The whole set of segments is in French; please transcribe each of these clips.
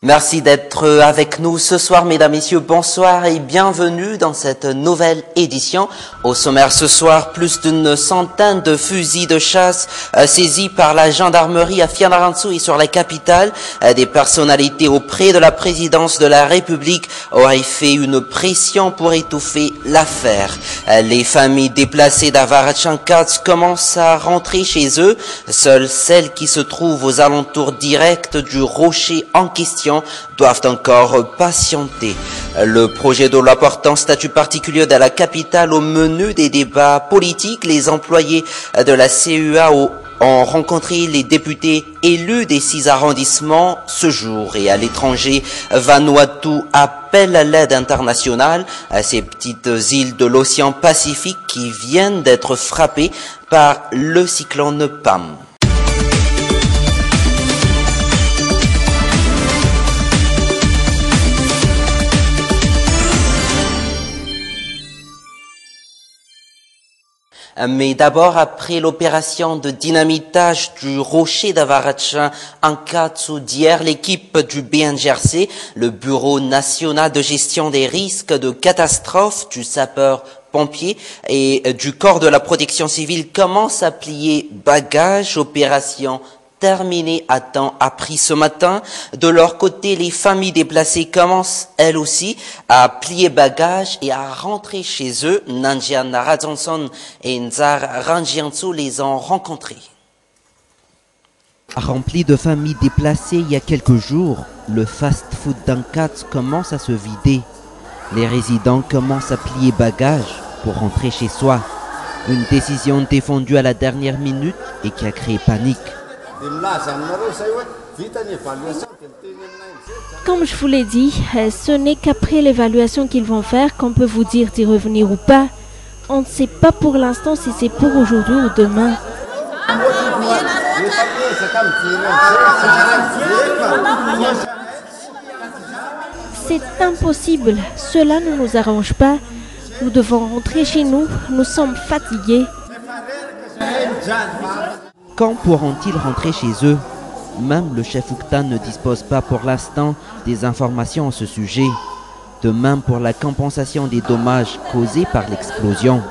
Merci d'être avec nous ce soir, mesdames, messieurs, bonsoir et bienvenue dans cette nouvelle édition. Au sommaire ce soir, plus d'une centaine de fusils de chasse saisis par la gendarmerie à Fianarantsoa et sur la capitale. Des personnalités auprès de la présidence de la République auraient fait une pression pour étouffer l'affaire. Les familles déplacées d'Avarachankats commencent à rentrer chez eux. Seules celles qui se trouvent aux alentours directs du rocher en question doivent encore patienter. Le projet de loi portant statut particulier de la capitale au menu des débats politiques, les employés de la CEA ont rencontré les députés élus des 6 arrondissements ce jour. Et à l'étranger, Vanuatu appelle à l'aide internationale à ces petites îles de l'océan Pacifique qui viennent d'être frappées par le cyclone Pam. Mais d'abord, après l'opération de dynamitage du rocher d'Avarachankats d'hier, l'équipe du BNGRC, le Bureau national de gestion des risques de catastrophe du sapeur-pompier et du corps de la protection civile commence à plier bagages, opération terminé à temps appris ce matin. De leur côté, les familles déplacées commencent elles aussi à plier bagages et à rentrer chez eux. Nanjian Narazonson et Nzar Ranjiansu les ont rencontrés. Rempli de familles déplacées il y a quelques jours, le fast-food d'Ankats commence à se vider. Les résidents commencent à plier bagages pour rentrer chez soi. Une décision défendue à la dernière minute et qui a créé panique. Comme je vous l'ai dit, ce n'est qu'après l'évaluation qu'ils vont faire qu'on peut vous dire d'y revenir ou pas. On ne sait pas pour l'instant si c'est pour aujourd'hui ou demain. C'est impossible, cela ne nous arrange pas. Nous devons rentrer chez nous, nous sommes fatigués. Quand pourront-ils rentrer chez eux? Même le chef Ouktan ne dispose pas pour l'instant des informations à ce sujet. De même pour la compensation des dommages causés par l'explosion.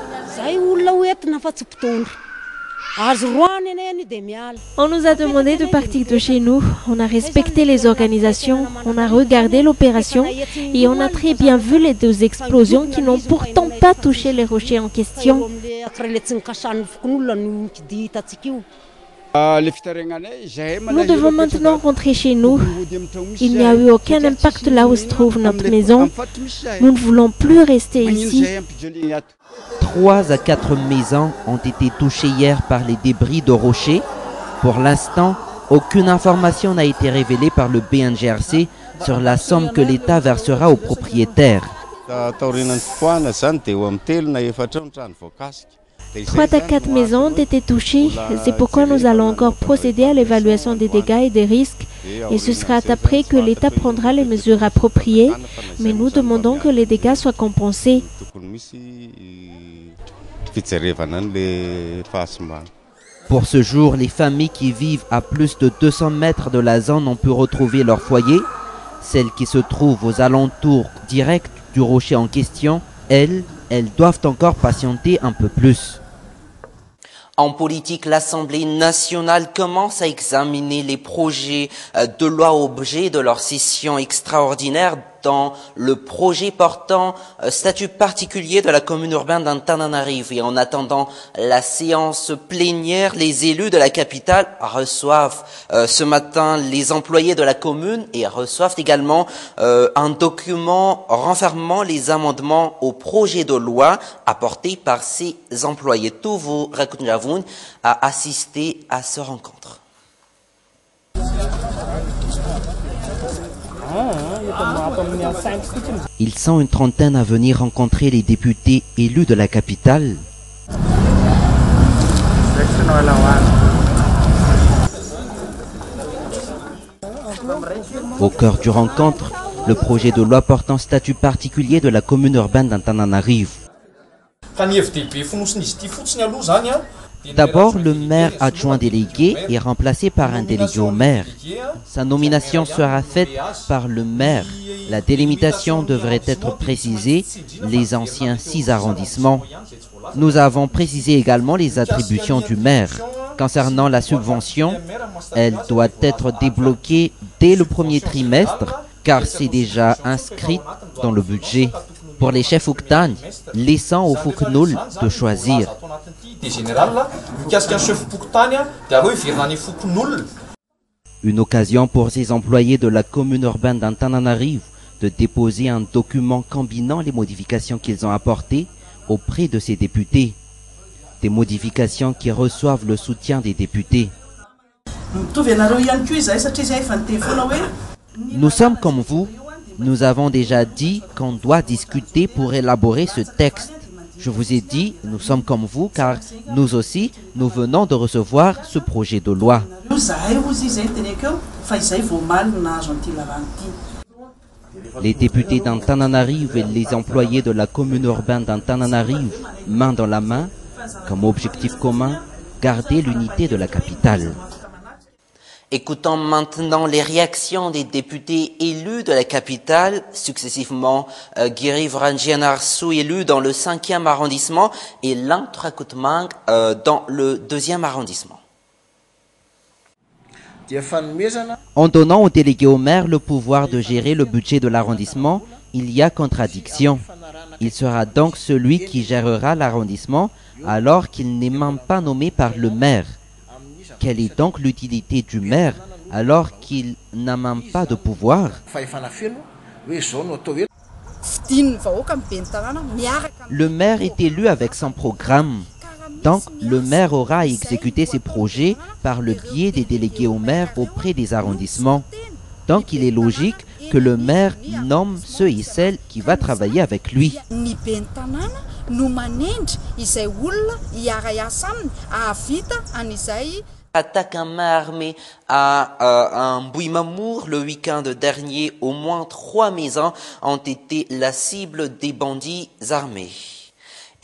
On nous a demandé de partir de chez nous. On a respecté les organisations, on a regardé l'opération et on a très bien vu les 2 explosions qui n'ont pourtant pas touché les rochers en question. Nous devons maintenant rentrer chez nous. Il n'y a eu aucun impact là où se trouve notre maison. Nous ne voulons plus rester ici. 3 à 4 maisons ont été touchées hier par les débris de rochers. Pour l'instant, aucune information n'a été révélée par le BNGRC sur la somme que l'État versera aux propriétaires. 3 à 4 maisons ont été touchées. C'est pourquoi nous allons encore procéder à l'évaluation des dégâts et des risques. Et ce sera après que l'État prendra les mesures appropriées. Mais nous demandons que les dégâts soient compensés. Pour ce jour, les familles qui vivent à plus de 200 mètres de la zone ont pu retrouver leur foyer. Celles qui se trouvent aux alentours directs du rocher en question, elles doivent encore patienter un peu plus. En politique, l'Assemblée nationale commence à examiner les projets de loi objet de leur session extraordinaire dans le projet portant statut particulier de la commune urbaine d'Antananarivo. Et en attendant la séance plénière, les élus de la capitale reçoivent ce matin les employés de la commune et reçoivent également un document renfermant les amendements au projet de loi apportés par ces employés. Tous vous Rakunjavoun a assisté à ce rencontre. Ils sont une trentaine à venir rencontrer les députés élus de la capitale. Au cœur du rencontre, le projet de loi portant statut particulier de la commune urbaine d'Antananarivo. D'abord, le maire adjoint délégué est remplacé par un délégué au maire. Sa nomination sera faite par le maire. La délimitation devrait être précisée, les anciens 6 arrondissements. Nous avons précisé également les attributions du maire. Concernant la subvention, elle doit être débloquée dès le premier trimestre, car c'est déjà inscrit dans le budget. Pour les chefs Fuktan, laissant au Fuknul de choisir. Une occasion pour ces employés de la commune urbaine d'Antananarivo de déposer un document combinant les modifications qu'ils ont apportées auprès de ces députés. Des modifications qui reçoivent le soutien des députés. Nous sommes comme vous. Nous avons déjà dit qu'on doit discuter pour élaborer ce texte. Je vous ai dit, nous sommes comme vous car nous aussi, nous venons de recevoir ce projet de loi. Les députés d'Antananarivo et les employés de la commune urbaine d'Antananarivo, main dans la main, comme objectif commun, garder l'unité de la capitale. Écoutons maintenant les réactions des députés élus de la capitale, successivement Giri Vrangianarsu élu dans le 5e arrondissement et Lantrakutmang dans le 2e arrondissement. En donnant au délégué au maire le pouvoir de gérer le budget de l'arrondissement, il y a contradiction. Il sera donc celui qui gérera l'arrondissement alors qu'il n'est même pas nommé par le maire. Quelle est donc l'utilité du maire alors qu'il n'a même pas de pouvoir? Le maire est élu avec son programme. Donc, le maire aura à exécuter ses projets par le biais des délégués au maire auprès des arrondissements. Donc, il est logique que le maire nomme ceux et celles qui vont travailler avec lui. Attaque à main armée à un Bouimamour le week-end dernier. Au moins 3 maisons ont été la cible des bandits armés.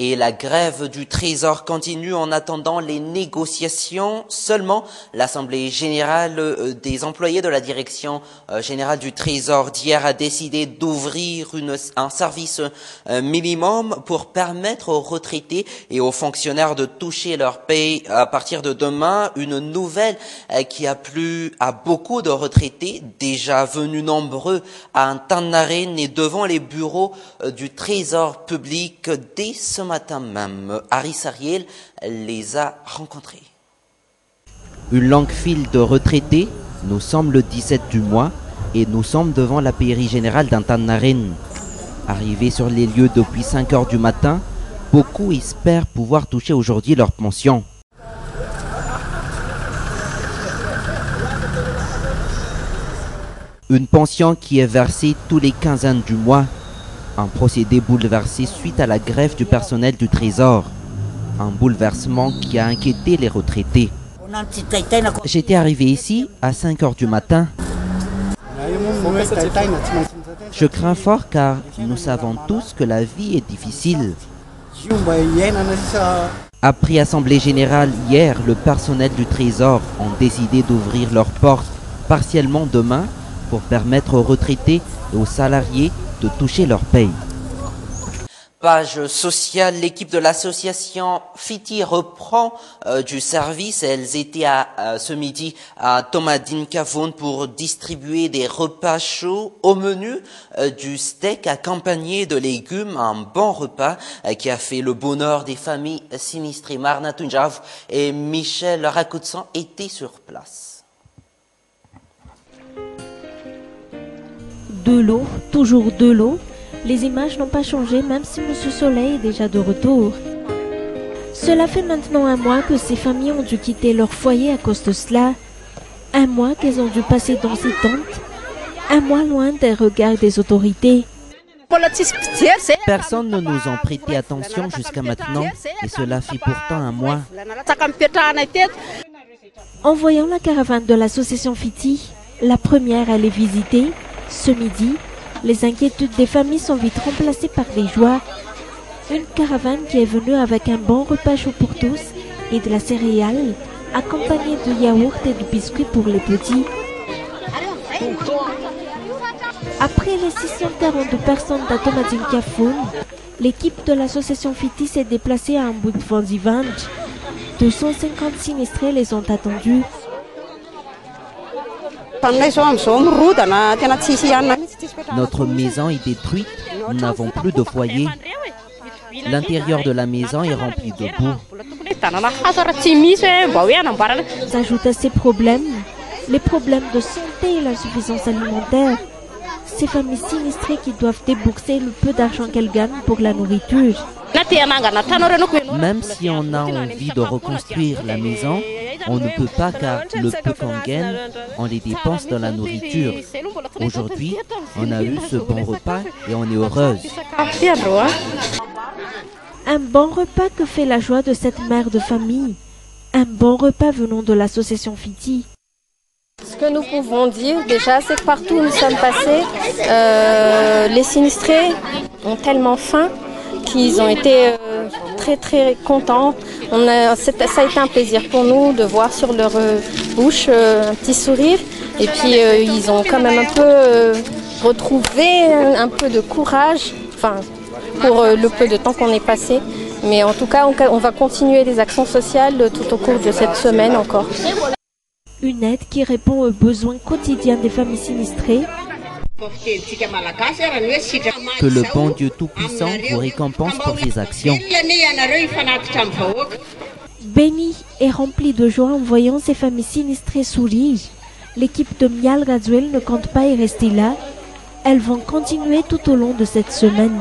Et la grève du Trésor continue en attendant les négociations. Seulement, l'Assemblée générale des employés de la Direction générale du Trésor d'hier a décidé d'ouvrir un service minimum pour permettre aux retraités et aux fonctionnaires de toucher leur paye à partir de demain. Une nouvelle qui a plu à beaucoup de retraités, déjà venus nombreux à Antananarivo et devant les bureaux du Trésor public dès ce matin même. Aris Ariel les a rencontrés. Une longue file de retraités. Nous sommes le 17 du mois et nous sommes devant la pairie générale d'Antananarivo. Arrivés sur les lieux depuis 5 heures du matin, beaucoup espèrent pouvoir toucher aujourd'hui leur pension. Une pension qui est versée tous les quinzaines du mois. Un procédé bouleversé suite à la grève du personnel du Trésor. Un bouleversement qui a inquiété les retraités. J'étais arrivé ici à 5 heures du matin. Je crains fort car nous savons tous que la vie est difficile. Après Assemblée générale hier, le personnel du Trésor ont décidé d'ouvrir leurs portes partiellement demain pour permettre aux retraités et aux salariés de toucher leur paye. Page sociale, l'équipe de l'association Fiti reprend du service. Elles étaient ce midi à Tomadinka-Vaughan pour distribuer des repas chauds. Au menu, du steak accompagné de légumes, un bon repas qui a fait le bonheur des familles sinistrées. Marna Tunjav et Michel Rakoutsan étaient sur place. De l'eau, toujours de l'eau. Les images n'ont pas changé même si M. Soleil est déjà de retour. Cela fait maintenant 1 mois que ces familles ont dû quitter leur foyer à cause de cela. 1 mois qu'elles ont dû passer dans ces tentes. 1 mois loin des regards des autorités. Personne ne nous a prêté attention jusqu'à maintenant et cela fait pourtant 1 mois. En voyant la caravane de l'association Fiti, la première à les visiter, ce midi, les inquiétudes des familles sont vite remplacées par des joies. Une caravane qui est venue avec un bon repas chaud pour tous et de la céréale, accompagnée de yaourt et de biscuits pour les petits. Après les 642 personnes d'Atomadinkiafoun, l'équipe de l'association Fiti s'est déplacée à Ambudvanzivand. 250 sinistrés les ont attendus. Notre maison est détruite, nous n'avons plus de foyer. L'intérieur de la maison est rempli de boue. S'ajoutent à ces problèmes, les problèmes de santé et l'insuffisance alimentaire. Ces familles sinistrées qui doivent débourser le peu d'argent qu'elles gagnent pour la nourriture. Même si on a envie de reconstruire la maison, on ne peut pas car le peu qu'on gagne, on les dépense dans la nourriture. Aujourd'hui, on a eu ce bon repas et on est heureuse. Un bon repas que fait la joie de cette mère de famille. Un bon repas venant de l'association Fiti. Ce que nous pouvons dire déjà, c'est que partout où nous sommes passés, les sinistrés ont tellement faim qu'ils ont été très très contents. Ça a été un plaisir pour nous de voir sur leur bouche un petit sourire. Et puis ils ont quand même un peu retrouvé un peu de courage, pour le peu de temps qu'on est passé. Mais en tout cas, on va continuer des actions sociales tout au cours de cette semaine encore. Une aide qui répond aux besoins quotidiens des familles sinistrées. Que le bon Dieu Tout-Puissant vous récompense pour ses actions. Béni et rempli de joie en voyant ces familles sinistrées sourire, l'équipe de Mial Gazuel ne compte pas y rester là. Elles vont continuer tout au long de cette semaine.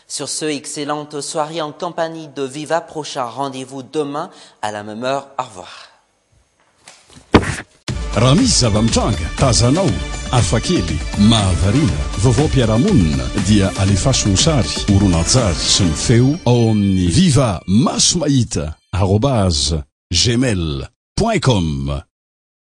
Sur ce, excellente soirée en compagnie de Viva. Prochain rendez-vous demain à la même heure. Au revoir. Raha misy zava-mitranga tazanao afakely mahavarina vaovao-piarahamonina dia alefaso ny sary horonan-tsary sy ny feo ao amin'ny viva maso mahita @gmail.com